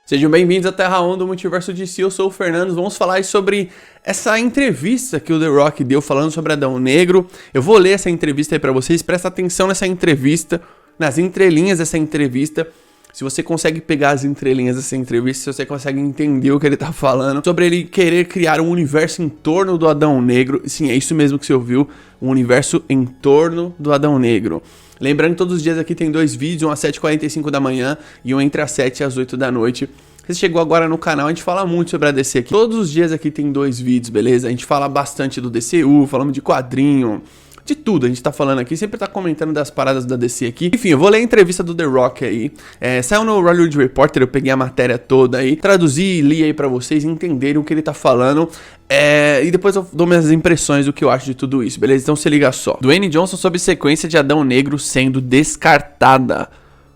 Sejam bem-vindos à Terra 1 do Multiverso DC, eu sou o Fernando. Vamos falar sobre essa entrevista que o The Rock deu falando sobre Adão Negro. Eu vou ler essa entrevista aí pra vocês, presta atenção nessa entrevista, nas entrelinhas dessa entrevista. Se você consegue pegar as entrelinhas dessa entrevista, se você consegue entender o que ele tá falando, sobre ele querer criar um universo em torno do Adão Negro. Sim, é isso mesmo que você ouviu, um universo em torno do Adão Negro. Lembrando que todos os dias aqui tem 2 vídeos, um às 7h45 da manhã e um entre as 7 e as 8 da noite. Se você chegou agora no canal, a gente fala muito sobre a DC aqui. Todos os dias aqui tem 2 vídeos, beleza? A gente fala bastante do DCU, falamos de quadrinho, de tudo a gente tá falando aqui, sempre tá comentando das paradas da DC aqui. Enfim, eu vou ler a entrevista do The Rock aí. Saiu no Hollywood Reporter, eu peguei a matéria toda aí, traduzi e li aí pra vocês entenderem o que ele tá falando. E depois eu dou minhas impressões do que eu acho de tudo isso, beleza? Então se liga só. Dwayne Johnson sob sequência de Adão Negro sendo descartada.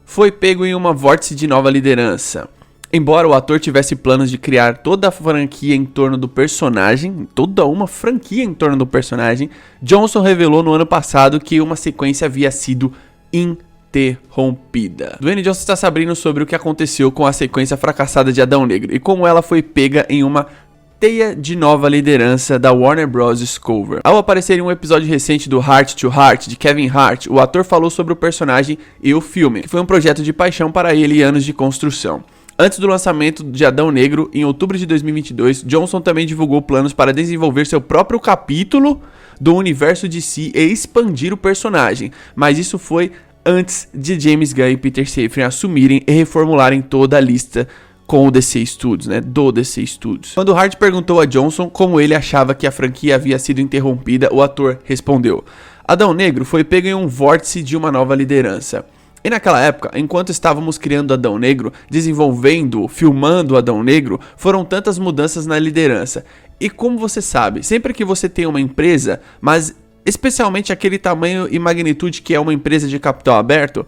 Foi pego em uma vórtice de nova liderança. Embora o ator tivesse planos de criar toda a franquia em torno do personagem, toda uma franquia em torno do personagem, Johnson revelou no ano passado que uma sequência havia sido interrompida. Dwayne Johnson está sabendo sobre o que aconteceu com a sequência fracassada de Adão Negro e como ela foi pega em uma teia de nova liderança da Warner Bros. Discovery. Ao aparecer em um episódio recente do Heart to Heart, de Kevin Hart, o ator falou sobre o personagem e o filme, que foi um projeto de paixão para ele e anos de construção. Antes do lançamento de Adão Negro, em outubro de 2022, Johnson também divulgou planos para desenvolver seu próprio capítulo do universo DC e expandir o personagem, mas isso foi antes de James Gunn e Peter Safran assumirem e reformularem toda a lista com o DC Studios, do DC Studios. Quando Hart perguntou a Johnson como ele achava que a franquia havia sido interrompida, o ator respondeu: Adão Negro foi pego em um vórtice de uma nova liderança. E naquela época, enquanto estávamos criando Adão Negro, desenvolvendo, filmando Adão Negro, foram tantas mudanças na liderança. E como você sabe, sempre que você tem uma empresa, mas especialmente aquele tamanho e magnitude que é uma empresa de capital aberto,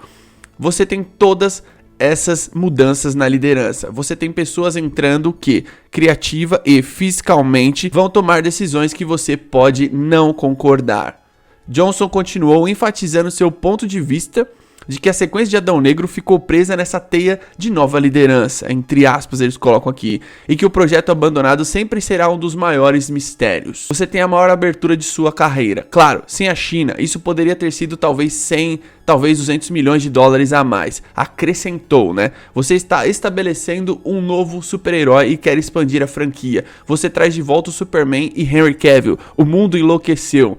você tem todas essas mudanças na liderança. Você tem pessoas entrando que, criativa e fisicalmente, vão tomar decisões que você pode não concordar. Johnson continuou enfatizando seu ponto de vista de que a sequência de Adão Negro ficou presa nessa teia de nova liderança, entre aspas eles colocam aqui, e que o projeto abandonado sempre será um dos maiores mistérios. Você tem a maior abertura de sua carreira. Claro, sem a China, isso poderia ter sido talvez 100, talvez 200 milhões de dólares a mais. Acrescentou, Você está estabelecendo um novo super-herói e quer expandir a franquia. Você traz de volta o Superman e Henry Cavill. O mundo enlouqueceu.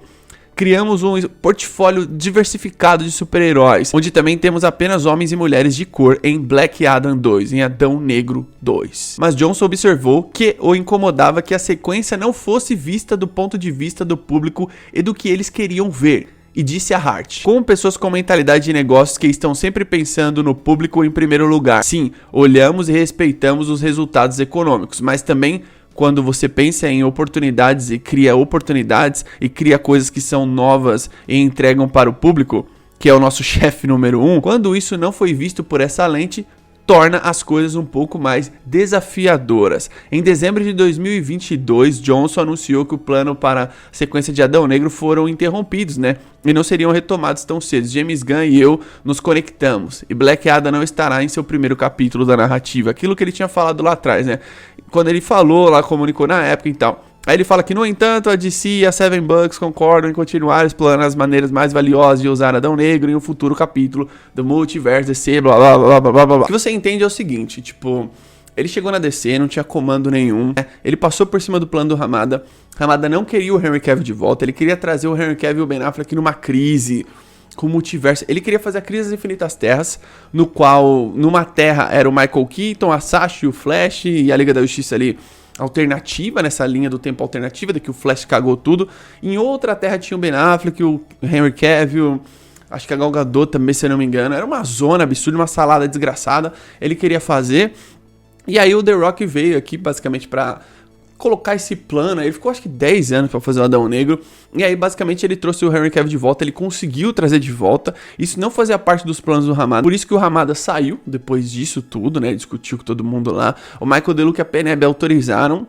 Criamos um portfólio diversificado de super-heróis, onde também temos apenas homens e mulheres de cor em Black Adam 2, em Adão Negro 2. Mas Johnson observou que o incomodava que a sequência não fosse vista do ponto de vista do público e do que eles queriam ver. E disse a Hart: como pessoas com mentalidade de negócios que estão sempre pensando no público em primeiro lugar. Sim, olhamos e respeitamos os resultados econômicos, mas também quando você pensa em oportunidades e cria coisas que são novas e entregam para o público, que é o nosso chefe número 1, quando isso não foi visto por essa lente, torna as coisas um pouco mais desafiadoras. Em dezembro de 2022, Johnson anunciou que o plano para a sequência de Adão Negro foram interrompidos, e não seriam retomados tão cedo. James Gunn e eu nos conectamos, e Black Adam não estará em seu primeiro capítulo da narrativa, aquilo que ele tinha falado lá atrás, quando ele falou lá, comunicou na época e tal. Aí ele fala que, no entanto, a DC e a Seven Bucks concordam em continuar explorando as maneiras mais valiosas de usar Adão Negro em um futuro capítulo do multiverso DC, blá blá blá blá blá blá. O que você entende é o seguinte, ele chegou na DC, não tinha comando nenhum, ele passou por cima do plano do Hamada. Hamada não queria o Henry Cavill de volta, ele queria trazer o Henry Cavill e o Ben Affleck numa crise com o multiverso. Ele queria fazer a Crise das Infinitas Terras, no qual, numa terra, era o Michael Keaton, a Sasha, o Flash e a Liga da Justiça ali alternativa, nessa linha do tempo alternativa, da que o Flash cagou tudo. Em outra terra tinha o Ben Affleck, o Henry Cavill, acho que a Gal Gadot também, se eu não me engano. Era uma zona absurda, uma salada desgraçada. Ele queria fazer. E aí o The Rock veio aqui basicamente pra colocar esse plano. Ele ficou acho que 10 anos pra fazer o Adão Negro. E aí basicamente ele trouxe o Henry Cavill de volta. Ele conseguiu trazer de volta. Isso não fazia parte dos planos do Hamada. Por isso que o Hamada saiu depois disso tudo, discutiu com todo mundo lá. O Michael DeLuca e a PNB autorizaram.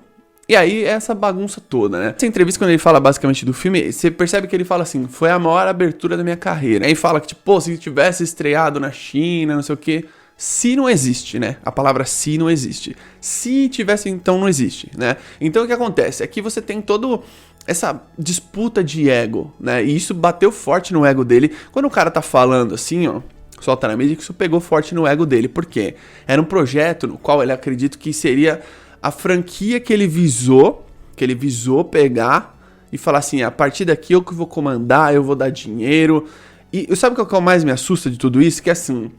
E aí, essa bagunça toda, Essa entrevista, quando ele fala basicamente do filme, você percebe que ele fala assim: foi a maior abertura da minha carreira. Aí fala que, se tivesse estreado na China, não sei o que, se não existe, né? A palavra se não existe. Se tivesse, então não existe, né? Então o que acontece? É que você tem todo essa disputa de ego, né? E isso bateu forte no ego dele. Quando o cara tá falando assim, ó, solta na mídia, que isso pegou forte no ego dele. Por quê? Era um projeto no qual ele acredita que seria a franquia que ele visou pegar e falar assim, a partir daqui eu que vou comandar, eu vou dar dinheiro. E sabe o que mais me assusta de tudo isso? Que assim,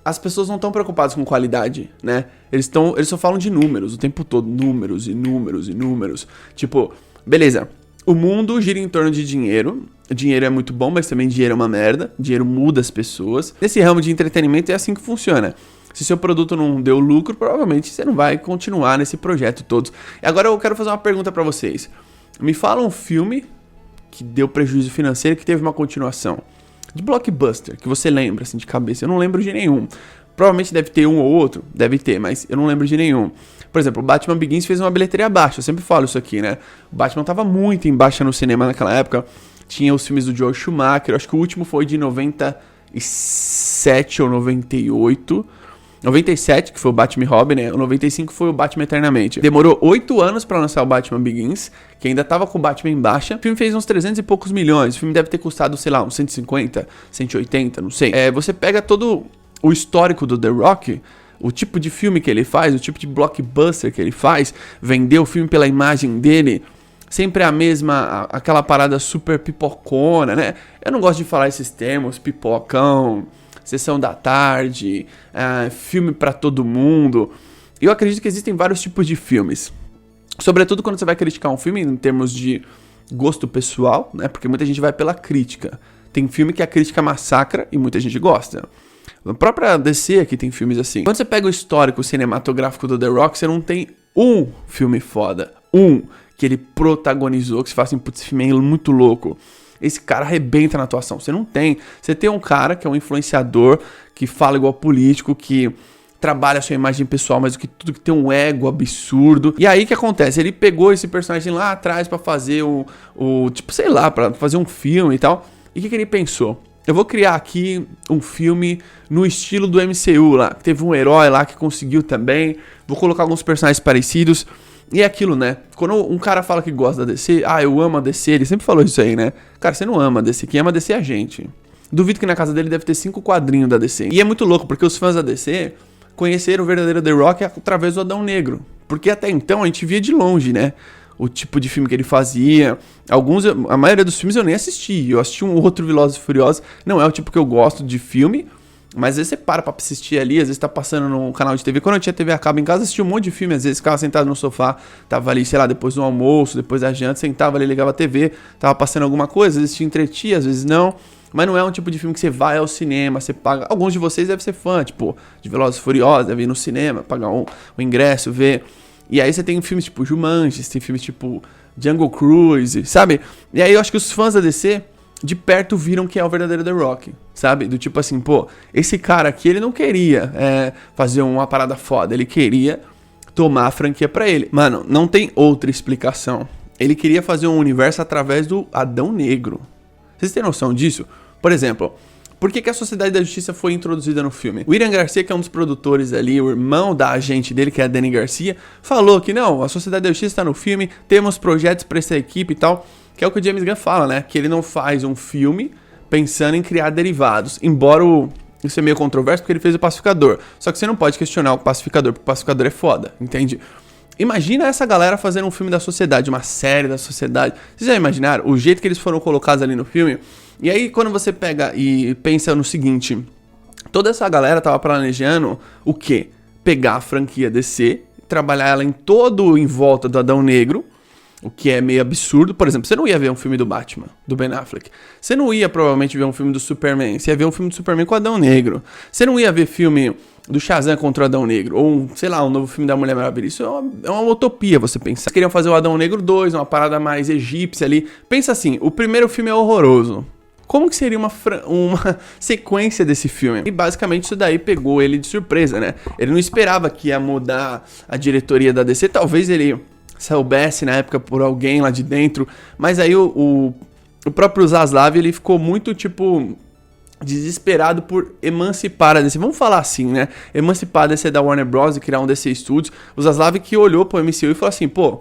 as pessoas não estão preocupadas com qualidade, né? Eles só falam de números o tempo todo, números e números e números. Tipo, beleza, o mundo gira em torno de dinheiro. Dinheiro é muito bom, mas também dinheiro é uma merda. Dinheiro muda as pessoas. Nesse ramo de entretenimento é assim que funciona. Se seu produto não deu lucro, provavelmente você não vai continuar nesse projeto todo. E agora eu quero fazer uma pergunta pra vocês. Me fala um filme que deu prejuízo financeiro e que teve uma continuação. De blockbuster, que você lembra assim de cabeça. Eu não lembro de nenhum. Provavelmente deve ter um ou outro, deve ter, mas eu não lembro de nenhum. Por exemplo, o Batman Begins fez uma bilheteria baixa, eu sempre falo isso aqui, né? O Batman tava muito em baixa no cinema naquela época. Tinha os filmes do Joel Schumacher, acho que o último foi de 97 ou 98. 97, que foi o Batman e Robin, né? O 95 foi o Batman Eternamente. Demorou 8 anos pra lançar o Batman Begins, que ainda tava com o Batman em baixa. O filme fez uns 300 e poucos milhões. O filme deve ter custado, sei lá, uns 150, 180, não sei. Você pega todo o histórico do The Rock, o tipo de filme que ele faz, o tipo de blockbuster que ele faz, vender o filme pela imagem dele, sempre a mesma, aquela parada super pipocona, né? Eu não gosto de falar esses termos, pipocão, sessão da tarde, filme pra todo mundo. Eu acredito que existem vários tipos de filmes. Sobretudo quando você vai criticar um filme em termos de gosto pessoal, né? Porque muita gente vai pela crítica. Tem filme que a crítica massacra e muita gente gosta. A própria DC aqui tem filmes assim. Quando você pega o histórico cinematográfico do The Rock, você não tem um filme foda. Que ele protagonizou, que você fala assim, putz, esse filme é muito louco. Esse cara arrebenta na atuação. Você não tem. Você tem um cara que é um influenciador, que fala igual político, que trabalha a sua imagem pessoal, mas que tudo que tem um ego absurdo. E aí o que acontece? Ele pegou esse personagem lá atrás pra fazer tipo, sei lá, pra fazer um filme e tal. E o que ele pensou? Eu vou criar aqui um filme no estilo do MCU lá. Teve um herói lá que conseguiu também. Vou colocar alguns personagens parecidos. E é aquilo, né? Quando um cara fala que gosta da DC, eu amo a DC, ele sempre falou isso aí, né? Cara, você não ama a DC, quem ama a DC é a gente. Duvido que na casa dele deve ter 5 quadrinhos da DC. E é muito louco, porque os fãs da DC conheceram o verdadeiro The Rock através do Adão Negro. Porque até então a gente via de longe, né? O tipo de filme que ele fazia. A maioria dos filmes eu nem assisti. Eu assisti um outro Velozes e Furiosos. Não é o tipo que eu gosto de filme. Mas às vezes você para pra assistir ali, às vezes tá passando num canal de TV. Quando eu tinha TV a cabo em casa, assistia um monte de filme. Às vezes ficava sentado no sofá, tava ali, sei lá, depois do almoço, depois da janta, sentava ali, ligava a TV, tava passando alguma coisa, às vezes te entretia, às vezes não. Mas não é um tipo de filme que você vai ao cinema, você paga. Alguns de vocês devem ser fã, tipo, de Velozes e Furiosos, deve ir no cinema, pagar um ingresso, ver. E aí você tem filmes tipo Jumanji, tem filmes tipo Jungle Cruise, sabe? E aí eu acho que os fãs da DC de perto viram que é o verdadeiro The Rock, sabe? Do tipo assim, pô, esse cara aqui, ele não queria fazer uma parada foda, ele queria tomar a franquia pra ele. Mano, não tem outra explicação. Ele queria fazer um universo através do Adão Negro. Vocês têm noção disso? Por exemplo, por que a Sociedade da Justiça foi introduzida no filme? O William Garcia, que é um dos produtores ali, o irmão da agente dele, que é a Dani Garcia, falou que não, a Sociedade da Justiça tá no filme, temos projetos pra essa equipe e tal. Que é o que o James Gunn fala, né? Que ele não faz um filme pensando em criar derivados. Embora isso é meio controverso, porque ele fez o Pacificador. Só que você não pode questionar o Pacificador, porque o Pacificador é foda, entende? Imagina essa galera fazendo um filme da Sociedade, uma série da Sociedade. Vocês já imaginaram o jeito que eles foram colocados ali no filme? E aí, quando você pega e pensa no seguinte... Toda essa galera tava planejando o quê? Pegar a franquia DC, trabalhar ela em volta do Adão Negro... O que é meio absurdo. Por exemplo, você não ia ver um filme do Batman, do Ben Affleck. Você não ia provavelmente ver um filme do Superman. Você ia ver um filme do Superman com o Adão Negro. Você não ia ver filme do Shazam contra o Adão Negro. Ou, sei lá, um novo filme da Mulher Maravilha. Isso é uma utopia, você pensar. Queriam fazer o Adão Negro 2, uma parada mais egípcia ali. Pensa assim, o primeiro filme é horroroso. Como que seria uma sequência desse filme? E basicamente isso daí pegou ele de surpresa, né? Ele não esperava que ia mudar a diretoria da DC. Talvez ele soubesse na época por alguém lá de dentro, mas aí o próprio Zaslav, ele ficou muito tipo desesperado por emancipar a DC. Vamos falar assim, né? Emancipar a DC da Warner Bros. E criar um DC Studios. O Zaslav que olhou pro MCU e falou assim, pô,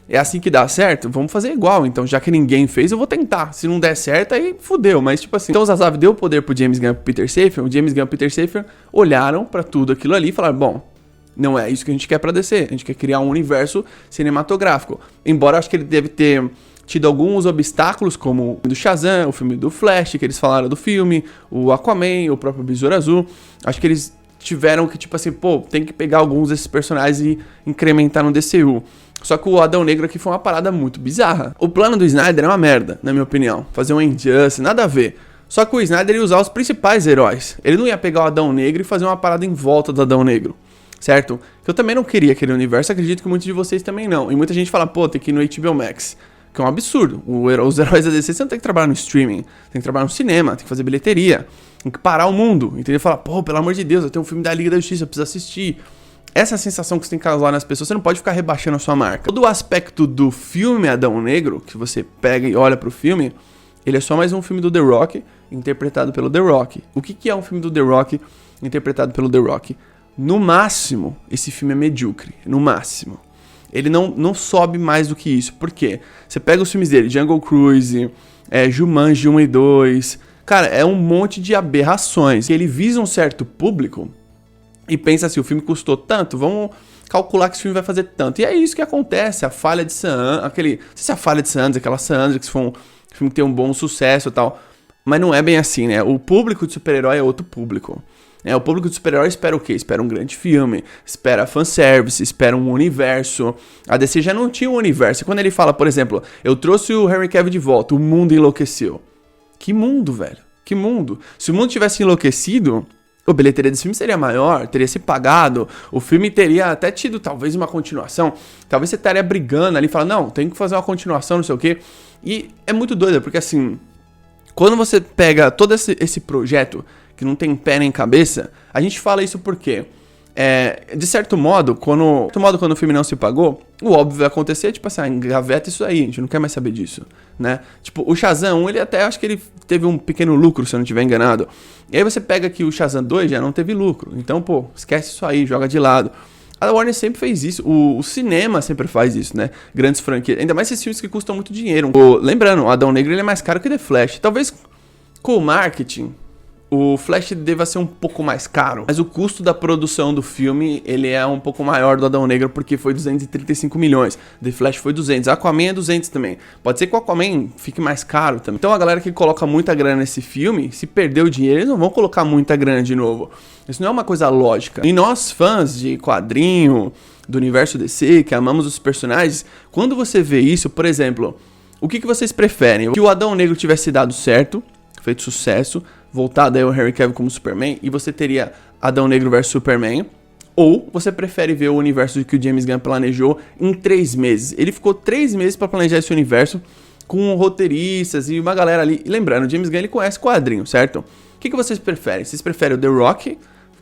é assim que dá certo? Vamos fazer igual. Então, já que ninguém fez, eu vou tentar. Se não der certo, aí fudeu. Mas, tipo assim... Então, o Zaslav deu o poder pro James Gunn e pro Peter Safran. O James Gunn e o Peter Safran olharam pra tudo aquilo ali e falaram, bom, não é isso que a gente quer pra DC. A gente quer criar um universo cinematográfico. Embora, eu acho que ele deve ter tido alguns obstáculos, como o do Shazam, o filme do Flash, que eles falaram do filme, o Aquaman, o próprio Besouro Azul. Acho que eles tiveram que, tipo assim, pô, tem que pegar alguns desses personagens e incrementar no DCU. Só que o Adão Negro aqui foi uma parada muito bizarra. O plano do Snyder é uma merda, na minha opinião. Fazer um Injustice, nada a ver. Só que o Snyder ia usar os principais heróis. Ele não ia pegar o Adão Negro e fazer uma parada em volta do Adão Negro. Certo? Eu também não queria aquele universo, acredito que muitos de vocês também não. E muita gente fala, pô, tem que ir no HBO Max. Que é um absurdo. Os heróis da DC, você não tem que trabalhar no streaming. Tem que trabalhar no cinema, tem que fazer bilheteria. Tem que parar o mundo. Entendeu? Falar, pô, pelo amor de Deus, eu tenho um filme da Liga da Justiça, eu preciso assistir. Essa é a sensação que você tem que causar nas pessoas. Você não pode ficar rebaixando a sua marca. Todo o aspecto do filme Adão Negro, que você pega e olha pro filme, ele é só mais um filme do The Rock, interpretado pelo The Rock. O que é um filme do The Rock, interpretado pelo The Rock? No máximo, esse filme é medíocre. No máximo. Ele não sobe mais do que isso. Por quê? Você pega os filmes dele, Jungle Cruise, Jumanji 1 e 2. Cara, é um monte de aberrações. Ele visa um certo público e pensa assim, o filme custou tanto, vamos calcular que esse filme vai fazer tanto. E é isso que acontece. A falha de San Andreas, não sei se é a falha de San Andreas, aquela San Andreas que foi um filme que tem um bom sucesso e tal. Mas não é bem assim, né? O público de super-herói é outro público. O público de super-herói espera o quê? Espera um grande filme, espera fanservice, espera um universo. A DC já não tinha um universo. Quando ele fala, por exemplo, eu trouxe o Henry Cavill de volta, o mundo enlouqueceu. Que mundo, velho? Que mundo? Se o mundo tivesse enlouquecido, a bilheteria desse filme seria maior, teria se pagado, o filme teria até tido talvez uma continuação. Talvez você estaria brigando ali e falando, não, tem que fazer uma continuação, não sei o quê. E é muito doido, porque assim, quando você pega todo esse projeto que não tem pé nem cabeça, a gente fala isso porque, de certo modo, quando o filme não se pagou, o óbvio vai acontecer, tipo assim, engaveta isso aí, a gente não quer mais saber disso, né? Tipo, o Shazam 1, ele até, acho que ele teve um pequeno lucro, se eu não estiver enganado. E aí você pega que o Shazam 2 já não teve lucro, então, pô, esquece isso aí, joga de lado. A Warner sempre fez isso, o cinema sempre faz isso, né? Grandes franquias, ainda mais esses filmes que custam muito dinheiro. Lembrando, o Adão Negro ele é mais caro que The Flash, talvez com o marketing o Flash deva ser um pouco mais caro, mas o custo da produção do filme, ele é um pouco maior do Adão Negro, porque foi 235 milhões, The Flash foi 200, Aquaman é 200 também, pode ser que o Aquaman fique mais caro também. Então a galera que coloca muita grana nesse filme, se perder o dinheiro, eles não vão colocar muita grana de novo. Isso não é uma coisa lógica. E nós, fãs de quadrinho, do universo DC, que amamos os personagens, quando você vê isso, por exemplo, o que vocês preferem? Que o Adão Negro tivesse dado certo, feito sucesso, voltado aí o Henry Cavill como Superman, e você teria Adão Negro vs Superman, ou você prefere ver o universo que o James Gunn planejou em 3 meses. Ele ficou 3 meses para planejar esse universo com roteiristas e uma galera ali. E lembrando, o James Gunn ele conhece quadrinho, certo? O que vocês preferem? Vocês preferem o The Rock,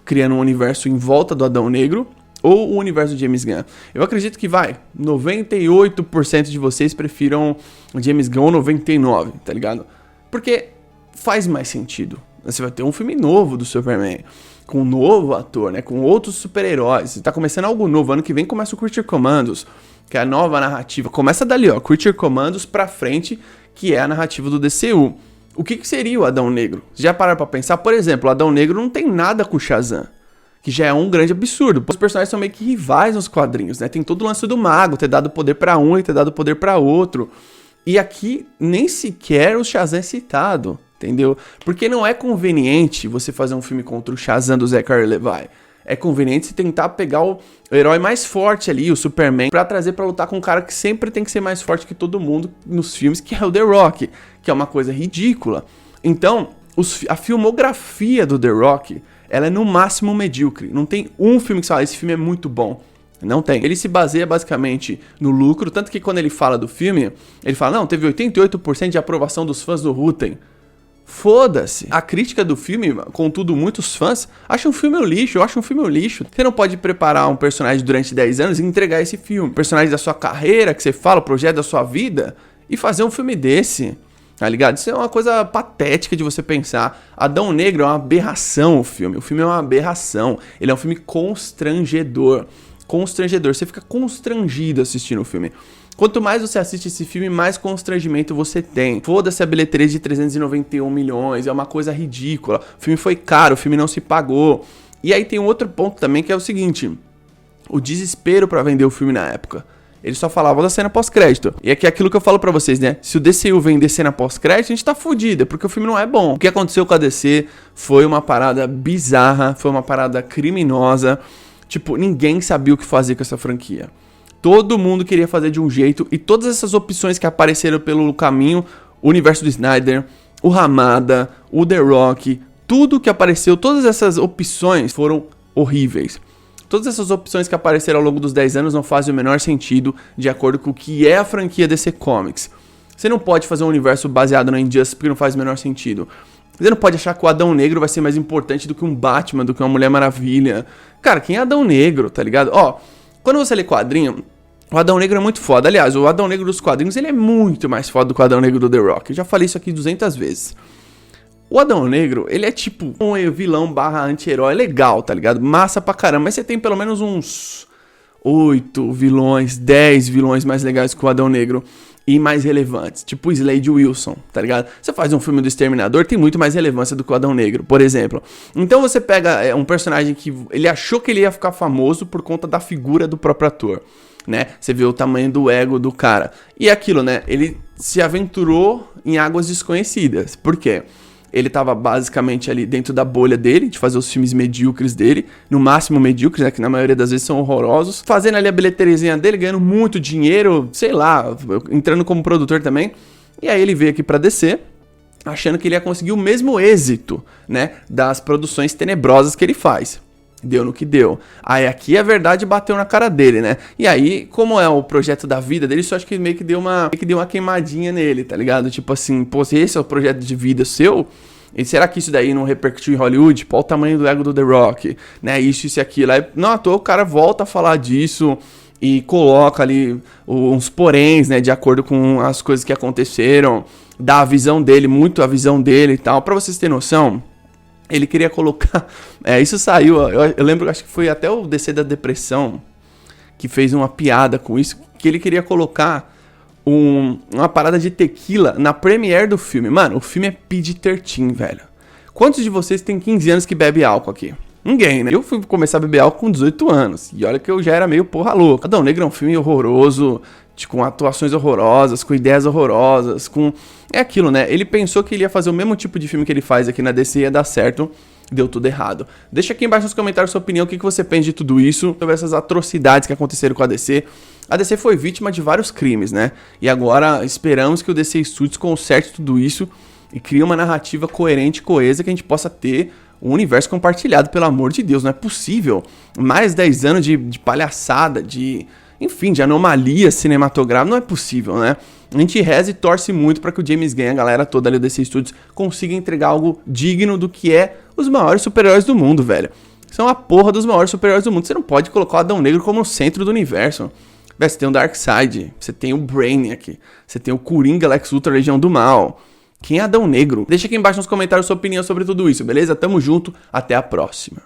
criando um universo em volta do Adão Negro, ou o universo do James Gunn? Eu acredito que 98% de vocês prefiram o James Gunn, ou 99%, tá ligado? Porque faz mais sentido. Você vai ter um filme novo do Superman, com um novo ator, né? Com outros super-heróis. Você tá começando algo novo. Ano que vem começa o Creature Commandos, que é a nova narrativa. Começa dali, ó. Creature Commandos pra frente, que é a narrativa do DCU. O que seria o Adão Negro? Já pararam pra pensar? Por exemplo, o Adão Negro não tem nada com o Shazam, que já é um grande absurdo. Os personagens são meio que rivais nos quadrinhos, né? Tem todo o lance do mago, ter dado poder pra um e ter dado poder pra outro. E aqui nem sequer o Shazam é citado. Entendeu? Porque não é conveniente você fazer um filme contra o Shazam do Zachary Levi. É conveniente você tentar pegar o herói mais forte ali, o Superman, pra trazer pra lutar com um cara que sempre tem que ser mais forte que todo mundo nos filmes, que é o The Rock, que é uma coisa ridícula. Então, a filmografia do The Rock, ela é no máximo medíocre. Não tem um filme que você fala, esse filme é muito bom. Não tem. Ele se baseia basicamente no lucro, tanto que quando ele fala do filme, ele fala, não, teve 88% de aprovação dos fãs do Ruten. Foda-se. A crítica do filme, contudo, muitos fãs acham o filme um lixo. Eu acho um filme um lixo. Você não pode preparar um personagem durante 10 anos e entregar esse filme. O personagem da sua carreira, que você fala, o projeto da sua vida, e fazer um filme desse. tá ligado? Isso é uma coisa patética de você pensar. Adão Negro é uma aberração o filme é uma aberração, ele é um filme constrangedor, você fica constrangido assistindo o filme. Quanto mais você assiste esse filme, mais constrangimento você tem. Foda-se a bilheteria de 391 milhões, é uma coisa ridícula. O filme foi caro, o filme não se pagou. E aí tem um outro ponto também que é o seguinte: o desespero pra vender o filme na época. Eles só falavam da cena pós-crédito. E é aquilo que eu falo pra vocês, né? Se o DCU vender cena pós-crédito, a gente tá fudido, porque o filme não é bom. O que aconteceu com a DC foi uma parada bizarra, foi uma parada criminosa. Tipo, ninguém sabia o que fazer com essa franquia. Todo mundo queria fazer de um jeito, e todas essas opções que apareceram pelo caminho, o universo do Snyder, o Ramada, o The Rock, tudo que apareceu, todas essas opções foram horríveis. Todas essas opções que apareceram ao longo dos 10 anos não fazem o menor sentido de acordo com o que é a franquia DC Comics. Você não pode fazer um universo baseado na Injustice porque não faz o menor sentido. Você não pode achar que o Adão Negro vai ser mais importante do que um Batman, do que uma Mulher Maravilha. Cara, quem é Adão Negro, tá ligado? Ó, quando você lê quadrinho, o Adão Negro é muito foda. Aliás, o Adão Negro dos quadrinhos, ele é muito mais foda do que o Adão Negro do The Rock. Eu já falei isso aqui 200 vezes. O Adão Negro, ele é tipo um vilão barra anti-herói legal, tá ligado? Massa pra caramba. Mas você tem pelo menos uns 8 vilões, 10 vilões mais legais que o Adão Negro e mais relevantes. Tipo o Slade Wilson, tá ligado? Você faz um filme do Exterminador, tem muito mais relevância do que o Adão Negro, por exemplo. Então você pega um personagem que ele achou que ele ia ficar famoso por conta da figura do próprio ator, né? Você vê o tamanho do ego do cara. E aquilo, né? Ele se aventurou em águas desconhecidas. Por quê? Ele tava basicamente ali dentro da bolha dele, de fazer os filmes medíocres dele, no máximo medíocres, né, que na maioria das vezes são horrorosos, fazendo ali a bilheteriazinha dele, ganhando muito dinheiro, sei lá, entrando como produtor também. E aí ele veio aqui pra DC, achando que ele ia conseguir o mesmo êxito, né, das produções tenebrosas que ele faz. Deu no que deu. Aí aqui a verdade bateu na cara dele, né? E aí, como é o projeto da vida dele, isso acho que meio que deu uma queimadinha nele, tá ligado? Tipo assim, pô, se esse é o projeto de vida seu, e será que isso daí não repercutiu em Hollywood? Pô, o tamanho do ego do The Rock, né? Isso e aquilo. Aí, não à toa, o cara volta a falar disso e coloca ali uns poréns, né? De acordo com as coisas que aconteceram, dá a visão dele, muito a visão dele e tal. Pra vocês terem noção, ele queria colocar... isso saiu... Eu lembro, acho que foi até o DC da Depressão que fez uma piada com isso, que ele queria colocar uma parada de tequila na premiere do filme. Mano, o filme é PG-13, velho. Quantos de vocês tem 15 anos que bebe álcool aqui? Ninguém, né? Eu fui começar a beber álcool com 18 anos. E olha que eu já era meio porra louca. Adão Negro é um filme horroroso, com atuações horrorosas, com ideias horrorosas, com... É aquilo, né? Ele pensou que ele ia fazer o mesmo tipo de filme que ele faz aqui na DC e ia dar certo. Deu tudo errado. Deixa aqui embaixo nos comentários sua opinião, o que você pensa de tudo isso, sobre essas atrocidades que aconteceram com a DC. A DC foi vítima de vários crimes, né? E agora esperamos que o DC Studios conserte tudo isso e crie uma narrativa coerente e coesa que a gente possa ter um universo compartilhado, pelo amor de Deus. Não é possível. Mais 10 anos de palhaçada, enfim, de anomalia cinematográfica, não é possível, né? A gente reza e torce muito para que o James Gunn, a galera toda ali do DC Studios, consiga entregar algo digno do que é os maiores super-heróis do mundo, velho. São a porra dos maiores super-heróis do mundo. Você não pode colocar o Adão Negro como o centro do universo. Você tem o Darkseid, você tem o Brainiac, você tem o Coringa, Lex Luthor, Legião do Mal. Quem é Adão Negro? Deixa aqui embaixo nos comentários sua opinião sobre tudo isso, beleza? Tamo junto, até a próxima.